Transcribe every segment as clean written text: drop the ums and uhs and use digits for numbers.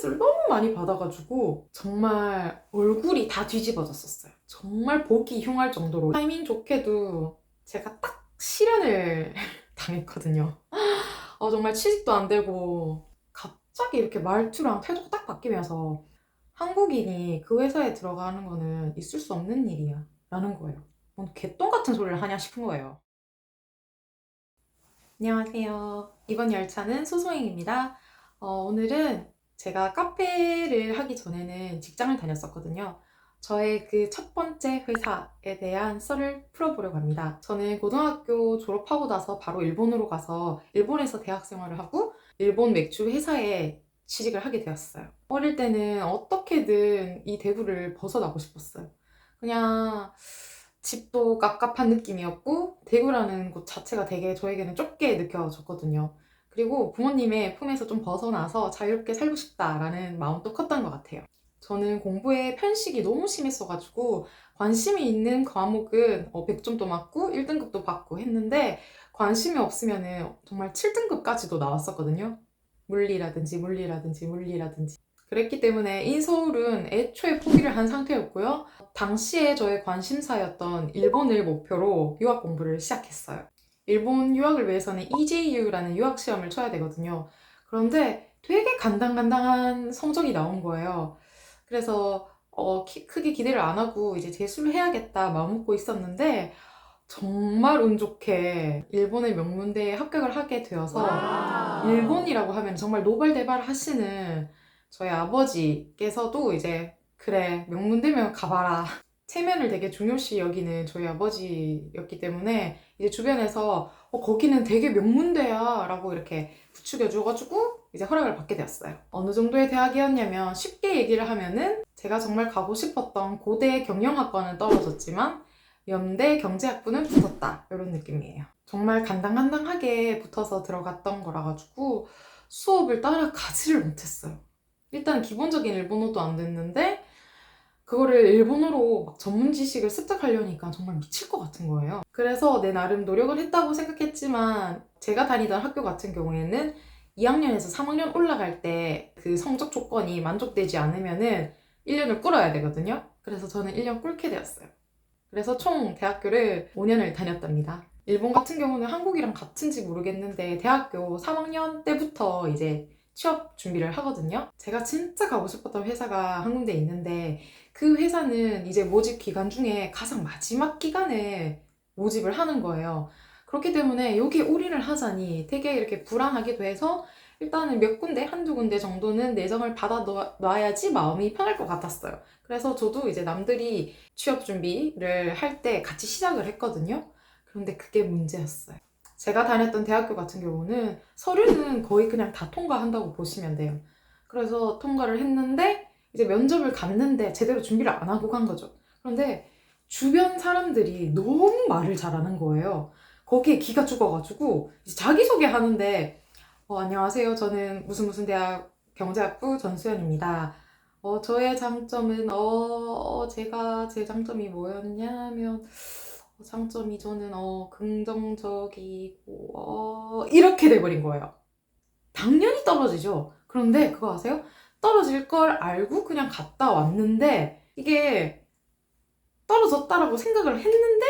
스트레스를 너무 많이 받아가지고 정말 얼굴이 다 뒤집어졌었어요. 정말 보기 흉할 정도로 타이밍 좋게도 제가 딱 실연을 당했거든요. 정말 취직도 안 되고 갑자기 이렇게 말투랑 태도가 딱 바뀌면서 한국인이 그 회사에 들어가는 거는 있을 수 없는 일이야 라는 거예요. 뭔 개똥 같은 소리를 하냐 싶은 거예요. 안녕하세요. 이번 열차는 소소행입니다. 오늘은 제가 카페를 하기 전에는 직장을 다녔었거든요. 저의 그 첫 번째 회사에 대한 썰을 풀어보려고 합니다. 저는 고등학교 졸업하고 나서 바로 일본으로 가서 일본에서 대학 생활을 하고 일본 맥주 회사에 취직을 하게 되었어요. 어릴 때는 어떻게든 이 대구를 벗어나고 싶었어요. 그냥 집도 깝깝한 느낌이었고 대구라는 곳 자체가 되게 저에게는 좁게 느껴졌거든요. 그리고 부모님의 품에서 좀 벗어나서 자유롭게 살고 싶다라는 마음도 컸던 것 같아요. 저는 공부에 편식이 너무 심했어가지고 관심이 있는 과목은 100점도 맞고 1등급도 받고 했는데 관심이 없으면 정말 7등급까지도 나왔었거든요. 물리라든지. 그랬기 때문에 인서울은 애초에 포기를 한 상태였고요. 당시에 저의 관심사였던 일본을 목표로 유학 공부를 시작했어요. 일본 유학을 위해서는 EJU라는 유학 시험을 쳐야 되거든요. 그런데 되게 간당간당한 성적이 나온 거예요. 그래서 크게 기대를 안 하고 이제 재수를 해야겠다 마음 먹고 있었는데 정말 운 좋게 일본의 명문대에 합격을 하게 되어서 일본이라고 하면 정말 노발대발 하시는 저희 아버지께서도 이제 그래 명문대면 가봐라 체면을 되게 중요시 여기는 저희 아버지였기 때문에 이제 주변에서 거기는 되게 명문대야 라고 이렇게 부추겨 줘가지고 이제 허락을 받게 되었어요. 어느 정도의 대학이었냐면 쉽게 얘기를 하면은 제가 정말 가고 싶었던 고대 경영학과는 떨어졌지만 연대 경제학부는 붙었다 이런 느낌이에요. 정말 간당간당하게 붙어서 들어갔던 거라 가지고 수업을 따라가지를 못했어요. 일단 기본적인 일본어도 안 됐는데 그거를 일본어로 막 전문 지식을 습득하려니까 정말 미칠 것 같은 거예요. 그래서 내 나름 노력을 했다고 생각했지만 제가 다니던 학교 같은 경우에는 2학년에서 3학년 올라갈 때 그 성적 조건이 만족되지 않으면은 1년을 꿇어야 되거든요. 그래서 저는 1년 꿇게 되었어요. 그래서 총 대학교를 5년을 다녔답니다. 일본 같은 경우는 한국이랑 같은지 모르겠는데 대학교 3학년 때부터 이제 취업 준비를 하거든요. 제가 진짜 가고 싶었던 회사가 한 군데 있는데 그 회사는 이제 모집 기간 중에 가장 마지막 기간에 모집을 하는 거예요. 그렇기 때문에 여기에 올인을 하자니 되게 이렇게 불안하기도 해서 일단은 몇 군데, 한두 군데 정도는 내정을 받아 놔야지 마음이 편할 것 같았어요. 그래서 저도 이제 남들이 취업 준비를 할 때 같이 시작을 했거든요. 그런데 그게 문제였어요. 제가 다녔던 대학교 같은 경우는 서류는 거의 그냥 다 통과한다고 보시면 돼요. 그래서 통과를 했는데 이제 면접을 갔는데 제대로 준비를 안 하고 간 거죠. 그런데 주변 사람들이 너무 말을 잘하는 거예요. 거기에 기가 죽어가지고 이제 자기소개 하는데 안녕하세요. 저는 무슨 대학 경제학부 전수연입니다. 저의 장점은 제 장점이 뭐였냐면 장점이 저는 긍정적이고 이렇게 돼버린 거예요. 당연히 떨어지죠. 그런데 그거 아세요? 떨어질 걸 알고 그냥 갔다 왔는데 이게 떨어졌다라고 생각을 했는데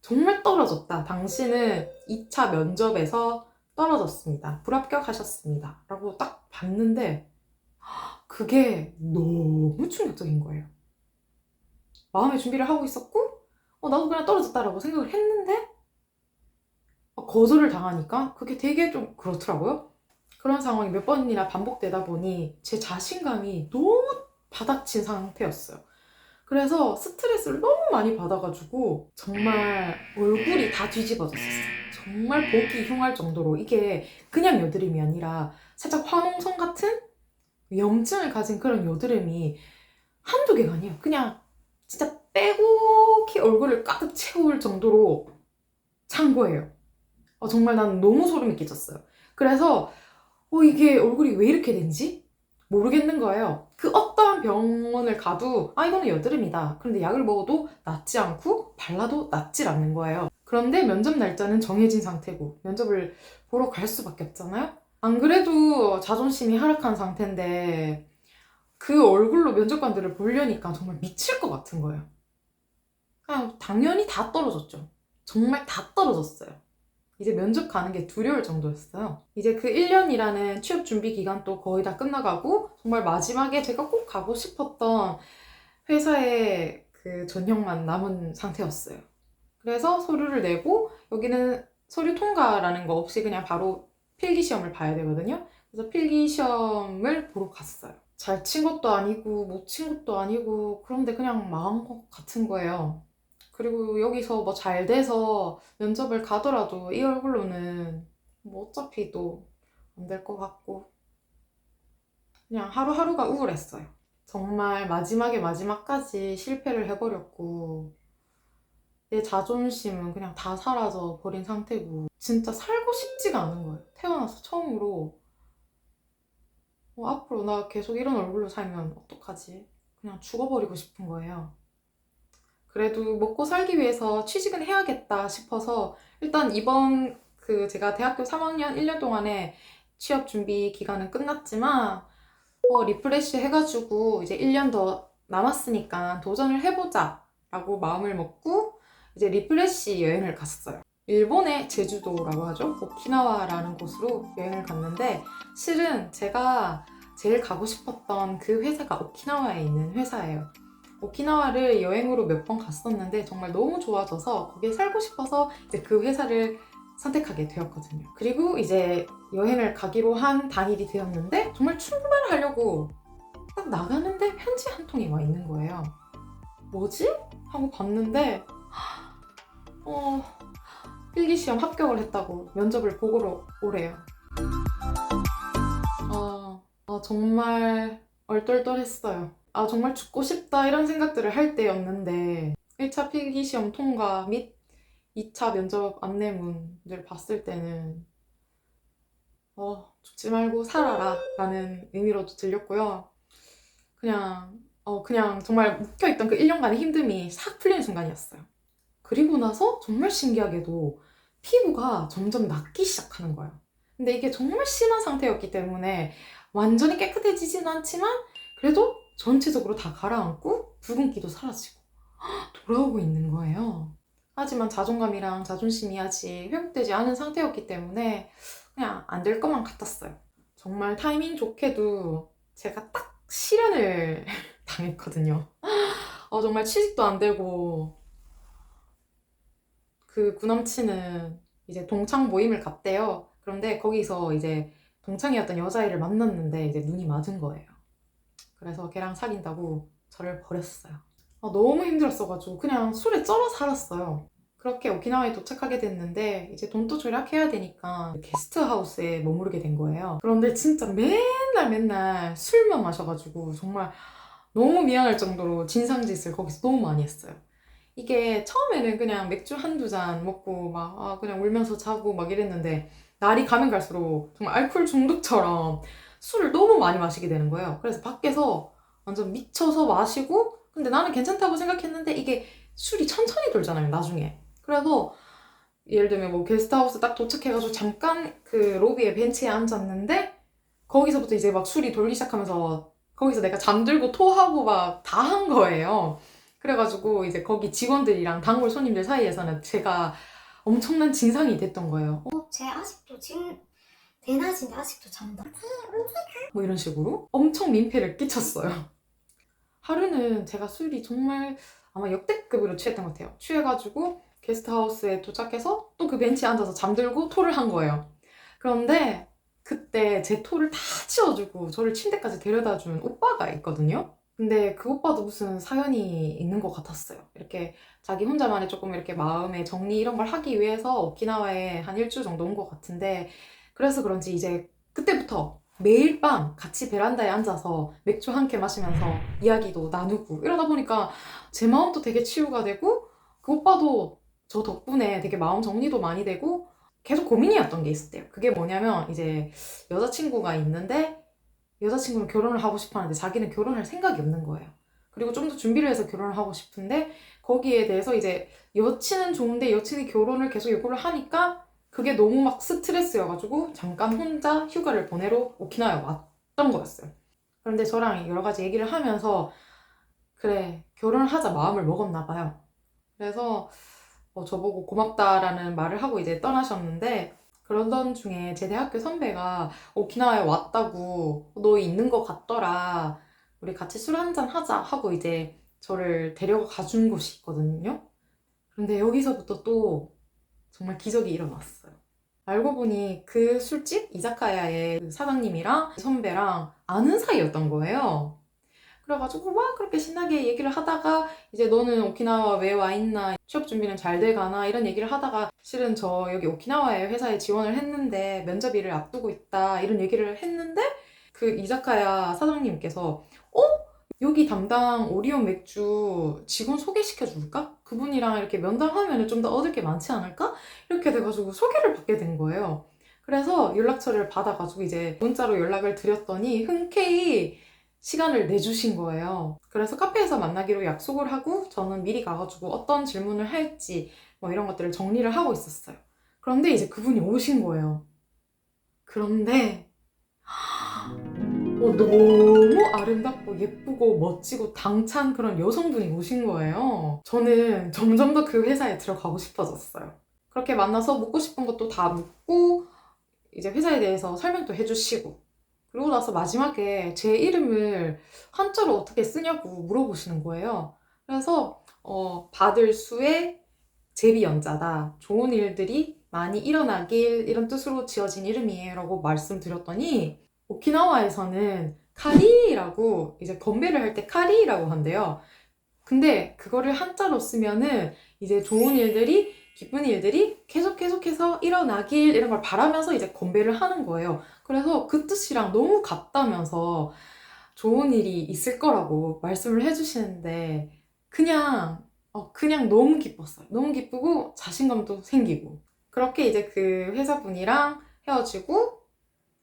정말 떨어졌다. 당신은 2차 면접에서 떨어졌습니다. 불합격하셨습니다. 라고 딱 봤는데 그게 너무 충격적인 거예요. 마음의 준비를 하고 있었고 나도 그냥 떨어졌다라고 생각을 했는데 거절을 당하니까 그게 되게 좀 그렇더라고요. 그런 상황이 몇 번이나 반복되다 보니 제 자신감이 너무 바닥친 상태였어요. 그래서 스트레스를 너무 많이 받아가지고 정말 얼굴이 다 뒤집어졌었어요. 정말 보기 흉할 정도로 이게 그냥 여드름이 아니라 살짝 화농성 같은 염증을 가진 그런 여드름이 한두 개가 아니에요. 그냥 진짜 빼곡히 얼굴을 가득 채울 정도로 찬 거예요. 정말 난 너무 소름이 끼쳤어요. 그래서 이게 얼굴이 왜 이렇게 된지 모르겠는 거예요. 그 어떠한 병원을 가도 이거는 여드름이다. 그런데 약을 먹어도 낫지 않고 발라도 낫질 않는 거예요. 그런데 면접 날짜는 정해진 상태고 면접을 보러 갈 수밖에 없잖아요. 안 그래도 자존심이 하락한 상태인데 그 얼굴로 면접관들을 보려니까 정말 미칠 것 같은 거예요. 그냥 당연히 다 떨어졌죠. 정말 다 떨어졌어요. 이제 면접 가는 게 두려울 정도였어요. 이제 그 1년이라는 취업 준비 기간도 거의 다 끝나가고 정말 마지막에 제가 꼭 가고 싶었던 회사의 그 전형만 남은 상태였어요. 그래서 서류를 내고 여기는 서류 통과라는 거 없이 그냥 바로 필기 시험을 봐야 되거든요. 그래서 필기 시험을 보러 갔어요. 잘 친 것도 아니고 못 친 것도 아니고 그런데 그냥 망한 것 같은 거예요. 그리고 여기서 뭐 잘 돼서 면접을 가더라도 이 얼굴로는 뭐 어차피 또 안 될 것 같고 그냥 하루하루가 우울했어요. 정말 마지막에 마지막까지 실패를 해버렸고 내 자존심은 그냥 다 사라져 버린 상태고 진짜 살고 싶지가 않은 거예요. 태어나서 처음으로 앞으로 나 계속 이런 얼굴로 살면 어떡하지? 그냥 죽어버리고 싶은 거예요. 그래도 먹고 살기 위해서 취직은 해야겠다 싶어서 일단 이번 제가 대학교 3학년 1년 동안에 취업 준비 기간은 끝났지만 리프레시 해가지고 이제 1년 더 남았으니까 도전을 해보자 라고 마음을 먹고 이제 리프레시 여행을 갔어요. 일본의 제주도라고 하죠. 오키나와라는 곳으로 여행을 갔는데 실은 제가 제일 가고 싶었던 그 회사가 오키나와에 있는 회사예요. 오키나와를 여행으로 몇 번 갔었는데 정말 너무 좋아져서 거기에 살고 싶어서 이제 그 회사를 선택하게 되었거든요. 그리고 이제 여행을 가기로 한 당일이 되었는데 정말 출발을 하려고 딱 나가는데 편지 한 통이 와 있는 거예요. 뭐지? 하고 봤는데 필기시험 합격을 했다고 면접을 보고 오래요. 정말 얼떨떨했어요. 정말 죽고 싶다 이런 생각들을 할 때였는데 1차 필기시험 통과 및 2차 면접 안내문을 봤을 때는 죽지 말고 살아라 라는 의미로도 들렸고요. 그냥 정말 묵혀있던 그 1년간의 힘듦이 싹 풀리는 순간이었어요. 그리고 나서 정말 신기하게도 피부가 점점 낫기 시작하는 거예요. 근데 이게 정말 심한 상태였기 때문에 완전히 깨끗해지진 않지만 그래도 전체적으로 다 가라앉고 붉은기도 사라지고 돌아오고 있는 거예요. 하지만 자존감이랑 자존심이 아직 회복되지 않은 상태였기 때문에 그냥 안 될 것만 같았어요. 정말 타이밍 좋게도 제가 딱 실연을 당했거든요. 정말 취직도 안 되고 그 구남친은 이제 동창 모임을 갔대요. 그런데 거기서 이제 동창이었던 여자애를 만났는데 이제 눈이 맞은 거예요. 그래서 걔랑 사귄다고 저를 버렸어요. 너무 힘들었어가지고 그냥 술에 쩔어 살았어요. 그렇게 오키나와에 도착하게 됐는데 이제 돈도 절약해야 되니까 게스트하우스에 머무르게 된 거예요. 그런데 진짜 맨날 술만 마셔가지고 정말 너무 미안할 정도로 진상짓을 거기서 너무 많이 했어요. 이게 처음에는 그냥 맥주 한두 잔 먹고 막 그냥 울면서 자고 막 이랬는데 날이 가면 갈수록 정말 알코올 중독처럼 술을 너무 많이 마시게 되는 거예요. 그래서 밖에서 완전 미쳐서 마시고 근데 나는 괜찮다고 생각했는데 이게 술이 천천히 돌잖아요, 나중에. 그래서 예를 들면 뭐 게스트하우스 딱 도착해가지고 잠깐 그 로비에 벤치에 앉았는데 거기서부터 이제 막 술이 돌기 시작하면서 거기서 내가 잠들고 토하고 막 다 한 거예요. 그래가지고 이제 거기 직원들이랑 단골 손님들 사이에서는 제가 엄청난 진상이 됐던 거예요. 쟤 아직도 대낮인데 아직도 잔다. 뭐 이런 식으로 엄청 민폐를 끼쳤어요. 하루는 제가 술이 정말 아마 역대급으로 취했던 것 같아요. 취해가지고 게스트하우스에 도착해서 또 그 벤치에 앉아서 잠들고 토를 한 거예요. 그런데 그때 제 토를 다 치워주고 저를 침대까지 데려다 준 오빠가 있거든요. 근데 그 오빠도 무슨 사연이 있는 것 같았어요. 이렇게 자기 혼자만의 조금 이렇게 마음의 정리 이런 걸 하기 위해서 오키나와에 한 일주일 정도 온 것 같은데 그래서 그런지 이제 그때부터 매일 밤 같이 베란다에 앉아서 맥주 한 캔 마시면서 이야기도 나누고 이러다 보니까 제 마음도 되게 치유가 되고 그 오빠도 저 덕분에 되게 마음 정리도 많이 되고 계속 고민이었던 게 있었대요. 그게 뭐냐면 이제 여자친구가 있는데 여자친구는 결혼을 하고 싶어 하는데 자기는 결혼할 생각이 없는 거예요. 그리고 좀 더 준비를 해서 결혼을 하고 싶은데 거기에 대해서 이제 여친은 좋은데 여친이 결혼을 계속 요구를 하니까 그게 너무 막 스트레스여가지고 잠깐 혼자 휴가를 보내러 오키나와에 왔던 거였어요. 그런데 저랑 여러 가지 얘기를 하면서 그래, 결혼하자 마음을 먹었나 봐요. 그래서 저보고 고맙다라는 말을 하고 이제 떠나셨는데, 그러던 중에 제 대학교 선배가 오키나와에 왔다고 너 있는 것 같더라. 우리 같이 술 한잔 하자 하고 이제 저를 데려가 준 곳이 있거든요. 그런데 여기서부터 또 정말 기적이 일어났어요. 알고 보니 그 술집 이자카야의 그 사장님이랑 선배랑 아는 사이였던 거예요. 그래가지고 막 그렇게 신나게 얘기를 하다가 이제 너는 오키나와 왜 와 있나, 취업 준비는 잘 돼가나 이런 얘기를 하다가 실은 저 여기 오키나와의 회사에 지원을 했는데 면접일을 앞두고 있다 이런 얘기를 했는데 그 이자카야 사장님께서 여기 담당 오리온 맥주 직원 소개시켜 줄까? 그분이랑 이렇게 면담하면 좀 더 얻을 게 많지 않을까? 이렇게 돼가지고 소개를 받게 된 거예요. 그래서 연락처를 받아가지고 이제 문자로 연락을 드렸더니 흔쾌히 시간을 내주신 거예요. 그래서 카페에서 만나기로 약속을 하고 저는 미리 가가지고 어떤 질문을 할지 뭐 이런 것들을 정리를 하고 있었어요. 그런데 이제 그분이 오신 거예요. 그런데 너무 아름답고 예쁘고 멋지고 당찬 그런 여성분이 오신 거예요. 저는 점점 더 그 회사에 들어가고 싶어졌어요. 그렇게 만나서 묻고 싶은 것도 다 묻고 이제 회사에 대해서 설명도 해주시고 그러고 나서 마지막에 제 이름을 한자로 어떻게 쓰냐고 물어보시는 거예요. 그래서 받을 수의 제비연자다. 좋은 일들이 많이 일어나길 이런 뜻으로 지어진 이름이에요 라고 말씀드렸더니 오키나와에서는 카리라고 이제 건배를 할 때 카리라고 한대요. 근데 그거를 한자로 쓰면은 이제 좋은 일들이 기쁜 일들이 계속해서 일어나길 이런 걸 바라면서 이제 건배를 하는 거예요. 그래서 그 뜻이랑 너무 같다면서 좋은 일이 있을 거라고 말씀을 해주시는데 그냥 너무 기뻤어요. 너무 기쁘고 자신감도 생기고 그렇게 이제 그 회사분이랑 헤어지고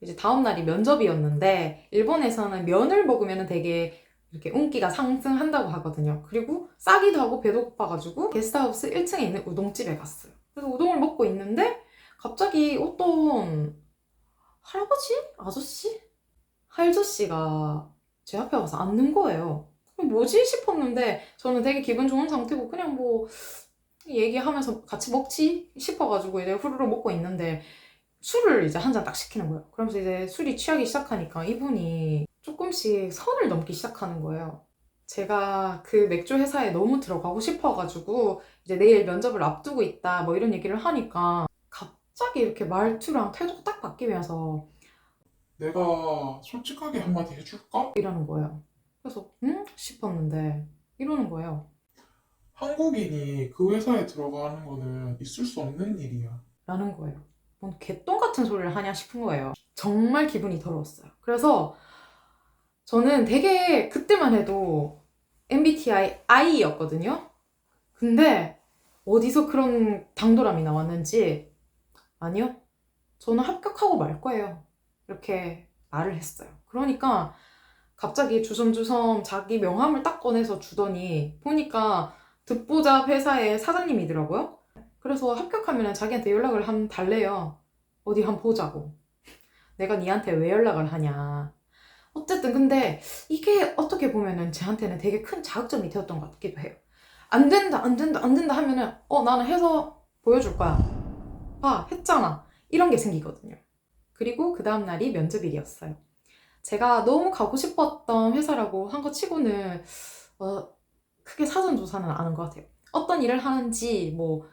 이제 다음 날이 면접이었는데 일본에서는 면을 먹으면 되게 이렇게 운기가 상승한다고 하거든요. 그리고 싸기도 하고 배도 고파가지고 게스트하우스 1층에 있는 우동집에 갔어요. 그래서 우동을 먹고 있는데 갑자기 어떤 할아버지? 아저씨? 할저씨가 제 앞에 와서 앉는 거예요. 뭐지 싶었는데 저는 되게 기분 좋은 상태고 그냥 뭐 얘기하면서 같이 먹지 싶어가지고 이제 후루룩 먹고 있는데 술을 이제 한 잔 딱 시키는 거예요. 그러면서 이제 술이 취하기 시작하니까 이분이 조금씩 선을 넘기 시작하는 거예요. 제가 그 맥주 회사에 너무 들어가고 싶어가지고 이제 내일 면접을 앞두고 있다 뭐 이런 얘기를 하니까 갑자기 이렇게 말투랑 태도가 딱 바뀌면서 내가 솔직하게 한마디 해줄까? 이러는 거예요. 그래서 싶었는데 이러는 거예요. 한국인이 그 회사에 들어가는 거는 있을 수 없는 일이야. 라는 거예요. 뭔 개똥 같은 소리를 하냐 싶은 거예요. 정말 기분이 더러웠어요. 그래서 저는 되게 그때만 해도 MBTI I였거든요. 근데 어디서 그런 당돌함이 나왔는지 아니요. 저는 합격하고 말 거예요. 이렇게 말을 했어요. 그러니까 갑자기 주섬주섬 자기 명함을 딱 꺼내서 주더니 보니까 듣보잡 회사의 사장님이더라고요. 그래서 합격하면 자기한테 연락을 한번 달래요. 어디 한번 보자고. 내가 니한테 왜 연락을 하냐. 어쨌든 근데 이게 어떻게 보면은 저한테는 되게 큰 자극점이 되었던 것 같기도 해요. 안 된다 하면은 나는 해서 보여줄 거야. 봐, 했잖아. 이런 게 생기거든요. 그리고 그 다음 날이 면접일이었어요. 제가 너무 가고 싶었던 회사라고 한 것 치고는 크게 사전 조사는 안 한 것 같아요. 어떤 일을 하는지 뭐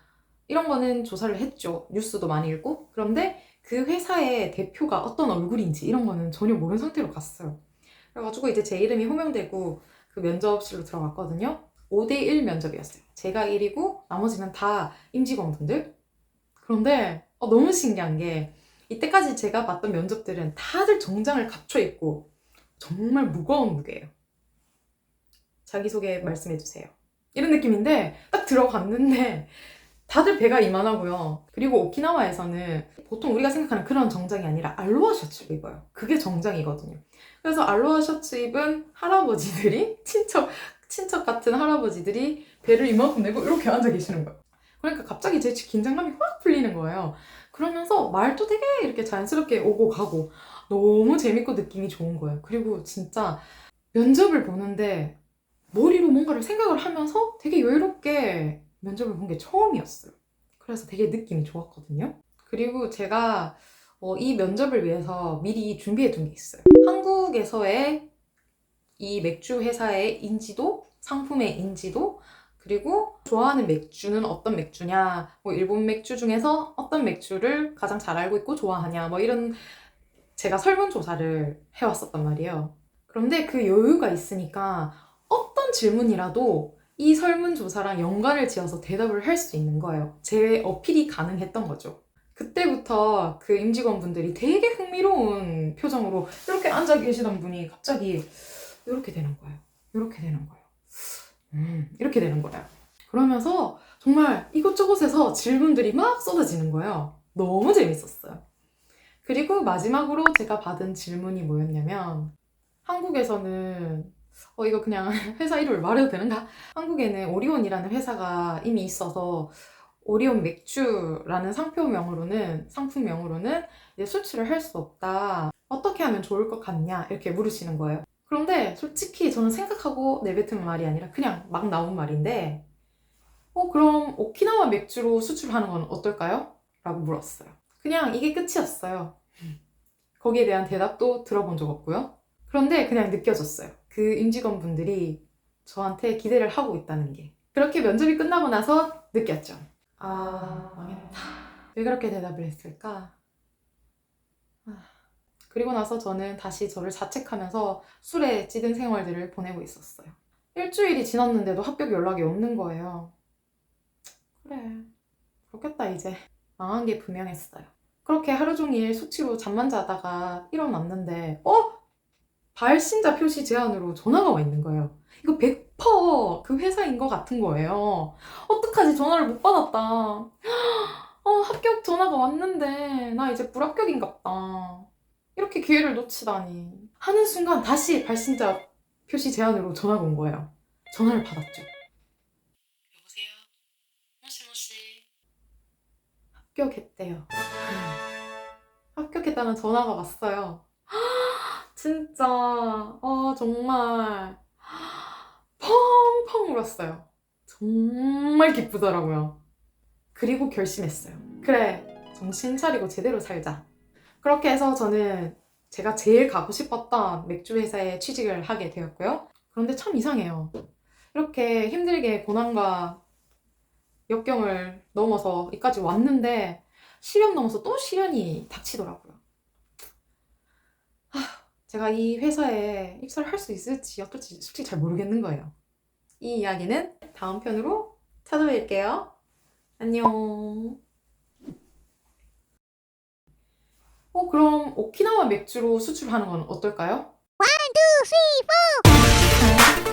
이런 거는 조사를 했죠. 뉴스도 많이 읽고. 그런데 그 회사의 대표가 어떤 얼굴인지 이런 거는 전혀 모르는 상태로 갔어요. 그래가지고 이제 제 이름이 호명되고 그 면접실로 들어갔거든요. 5대1 면접이었어요. 제가 1이고 나머지는 다 임직원분들. 그런데 너무 신기한 게 이때까지 제가 봤던 면접들은 다들 정장을 갖춰 입고 정말 무거운 무게예요. 자기소개 말씀해주세요. 이런 느낌인데 딱 들어갔는데 다들 배가 이만하고요. 그리고 오키나와에서는 보통 우리가 생각하는 그런 정장이 아니라 알로하 셔츠를 입어요. 그게 정장이거든요. 그래서 알로하 셔츠 입은 할아버지들이 친척 같은 할아버지들이 배를 이만큼 내고 이렇게 앉아 계시는 거예요. 그러니까 갑자기 제 긴장감이 확 풀리는 거예요. 그러면서 말도 되게 이렇게 자연스럽게 오고 가고 너무 재밌고 느낌이 좋은 거예요. 그리고 진짜 면접을 보는데 머리로 뭔가를 생각을 하면서 되게 여유롭게 면접을 본 게 처음이었어요. 그래서 되게 느낌이 좋았거든요. 그리고 제가 이 면접을 위해서 미리 준비해 둔 게 있어요. 한국에서의 이 맥주 회사의 인지도, 상품의 인지도, 그리고 좋아하는 맥주는 어떤 맥주냐, 뭐 일본 맥주 중에서 어떤 맥주를 가장 잘 알고 있고 좋아하냐, 뭐 이런 제가 설문조사를 해왔었단 말이에요. 그런데 그 여유가 있으니까 어떤 질문이라도 이 설문조사랑 연관을 지어서 대답을 할 수 있는 거예요. 제 어필이 가능했던 거죠. 그때부터 그 임직원분들이 되게 흥미로운 표정으로 이렇게 앉아 계시던 분이 갑자기 이렇게 되는 거예요. 이렇게 되는 거예요. 이렇게 되는 거예요. 그러면서 정말 이곳저곳에서 질문들이 막 쏟아지는 거예요. 너무 재밌었어요. 그리고 마지막으로 제가 받은 질문이 뭐였냐면, 한국에서는 이거 그냥 회사 이름을 말해도 되는가? 한국에는 오리온이라는 회사가 이미 있어서 오리온 맥주라는 상품명으로는 이제 수출을 할 수 없다. 어떻게 하면 좋을 것 같냐? 이렇게 물으시는 거예요. 그런데 솔직히 저는 생각하고 내뱉은 말이 아니라 그냥 막 나온 말인데, 그럼 오키나와 맥주로 수출하는 건 어떨까요? 라고 물었어요. 그냥 이게 끝이었어요. 거기에 대한 대답도 들어본 적 없고요. 그런데 그냥 느껴졌어요. 그 임직원분들이 저한테 기대를 하고 있다는 게. 그렇게 면접이 끝나고 나서 느꼈죠. 아, 망했다. 왜 그렇게 대답을 했을까? 그리고 나서 저는 다시 저를 자책하면서 술에 찌든 생활들을 보내고 있었어요. 일주일이 지났는데도 합격 연락이 없는 거예요. 그래, 그렇겠다 이제. 망한 게 분명했어요. 그렇게 하루 종일 숙취로 잠만 자다가 일어났는데 발신자 표시 제한으로 전화가 와 있는 거예요. 이거 100%그 회사인 것 같은 거예요. 어떡하지? 전화를 못 받았다. 합격 전화가 왔는데 나 이제 불합격인갑다. 이렇게 기회를 놓치다니. 하는 순간 다시 발신자 표시 제한으로 전화가 온 거예요. 전화를 받았죠. 여보세요? 모시모시. 합격했대요. 합격했다는 전화가 왔어요. 진짜 정말 펑펑 울었어요. 정말 기쁘더라고요. 그리고 결심했어요. 그래, 정신 차리고 제대로 살자. 그렇게 해서 저는 제가 제일 가고 싶었던 맥주 회사에 취직을 하게 되었고요. 그런데 참 이상해요. 이렇게 힘들게 고난과 역경을 넘어서 여기까지 왔는데 시련 넘어서 또 시련이 닥치더라고요. 제가 이 회사에 입사를 할 수 있을지 어떨지 솔직히 잘 모르겠는 거예요. 이 이야기는 다음 편으로 찾아뵐게요. 안녕. 그럼 오키나와 맥주로 수출하는 건 어떨까요? 1, 2, 3, 4